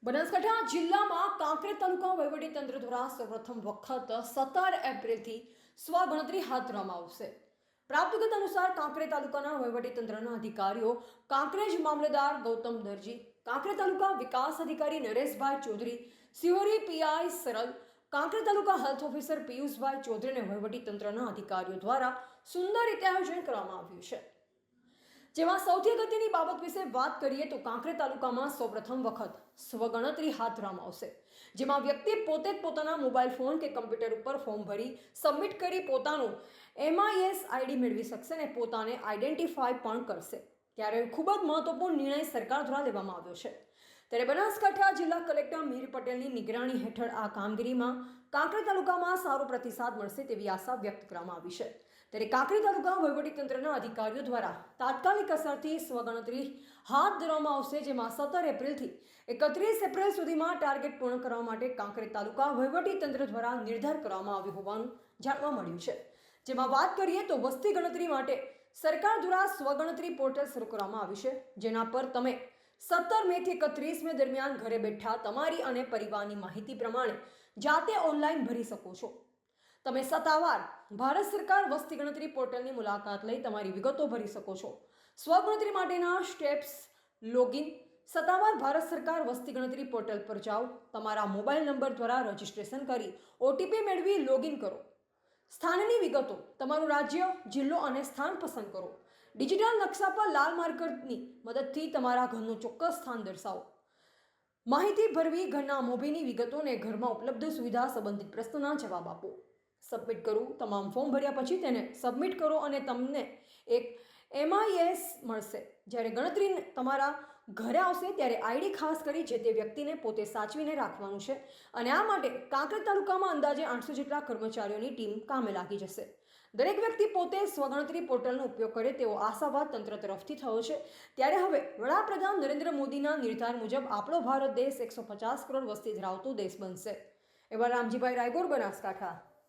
બનાસકાંઠા જિલ્લામાં કાંકરેજ તાલુકા વહીવટીતંત્ર દ્વારા સૌપ્રથમ વખત 17 એપ્રિલથી સ્વગણતરી હાથ ધરવામાં આવશે। પ્રાપ્ત વિગત અનુસાર કાંકરેજ તાલુકાના વહીવટીતંત્રના અધિકારીઓ કાંકરેજ મામલતદાર ગૌતમ દરજી, કાંકરેજ તાલુકા વિકાસ અધિકારી નરેશભાઈ ચૌધરી, સિહોરી પીઆઈ સરલ, કાંકરેજ તાલુકા હેલ્થ ઓફિસર પિયુષભાઈ ચૌધરી અને વહીવટીતંત્રના અધિકારીઓ દ્વારા સુંદર રીતે આયોજન કરવામાં આવ્યું છે। જેમાં સૌથી અગત્યની બાબત વિશે વાત કરીએ તો કાંકરેજ તાલુકામાં સૌપ્રથમ વખત સ્વગણતરી હાથ ધરવામાં આવશે, જેમાં વ્યક્તિ પોતે જ પોતાના મોબાઈલ ફોન કે કમ્પ્યુટર ઉપર ફોર્મ ભરી સબમિટ કરી પોતાનું MIS આઈડી મેળવી શકશે અને પોતાને આઈડેન્ટિફાય પણ કરશે। ત્યારે ખૂબ જ મહત્વપૂર્ણ નિર્ણય સરકાર દ્વારા લેવામાં આવ્યો છે। ત્યારે બનાસકાંઠા જિલ્લા કલેક્ટર મિહિર પટેલની નિગરાણી હેઠળ આ કામગીરીમાં કાંકરેજ તાલુકામાં સારો પ્રતિસાદ મળશે તેવી આશા વ્યક્ત કરવામાં આવી છે। ત્યારે કાંકરેજ તાલુકા વહીવટીતંત્રના અધિકારીઓ દ્વારા તાત્કાલિક અસરથી સ્વગણતરી હાથ ધરવામાં આવશે, જેમાં 17 એપ્રિલથી 31 એપ્રિલ સુધીમાં ટાર્ગેટ પૂર્ણ કરવા માટે કાંકરેજ તાલુકા વહીવટીતંત્ર દ્વારા નિર્ધાર કરવામાં આવ્યું હોવાનું જાણવા મળ્યું છે। જેમાં વાત કરીએ તો વસ્તી ગણતરી માટે સરકાર દ્વારા સ્વગણતરી પોર્ટલ શરૂ કરવામાં આવ્યું છે, જેના પર તમે 17 મે થી 31 મે દરમિયાન ઘરે બેઠા તમારી અને પરિવારની માહિતી પ્રમાણે જાતે ઓનલાઈન ભરી શકો છો। તમે સત્તાવાર ભારત સરકાર વસ્તી ગણતરી પોર્ટલની મુલાકાત લઈ તમારી વિગતો ભરી શકો છો। સ્વગણતરી માટેના સ્ટેપ્સ: લોગિન, સત્તાવાર ભારત સરકાર વસ્તી ગણતરી પોર્ટલ પર જાઓ, તમારા મોબાઈલ નંબર દ્વારા રજીસ્ટ્રેશન કરી OTP મેળવી લોગિન કરો। સ્થાનની વિગતો: તમારું રાજ્ય, જિલ્લો અને સ્થાન પસંદ કરો। ડિજિટલ નકશા પર લાલ માર્કરની મદદથી તમારા ઘરનું ચોક્કસ સ્થાન દર્શાવો। માહિતી ભરવી, ઘરના મોભીની વિગતો અને ઘરમાં ઉપલબ્ધ સુવિધા સંબંધિત પ્રશ્નોના જવાબ આપો। સબમિટ કરો। તમામ ફોર્મ ભર્યા પછી તેને સબમિટ કરો અને તમને એક MIS મળશે। જ્યારે ગણતરી તમારા ઘરે આવશે ત્યારે આઈડી ખાસ કરી જે તે વ્યક્તિને પોતે સાચવીને રાખવાનું છે અને આ માટે કાંકરેજ તાલુકામાં અંદાજે 800 જેટલા કર્મચારીઓની ટીમ કામે લાગી જશે। દરેક વ્યક્તિ પોતે સ્વગણતરી પોર્ટલનો ઉપયોગ કરે તેવો આશાવાદ તંત્ર તરફથી થયો છે। ત્યારે હવે વડાપ્રધાન નરેન્દ્ર મોદીના નિર્ધાર મુજબ આપણો ભારત દેશ 150 કરોડ વસ્તી ધરાવતો દેશ બનશે। એવા રામજીભાઈ રાયગોર, બનાસકાંઠા।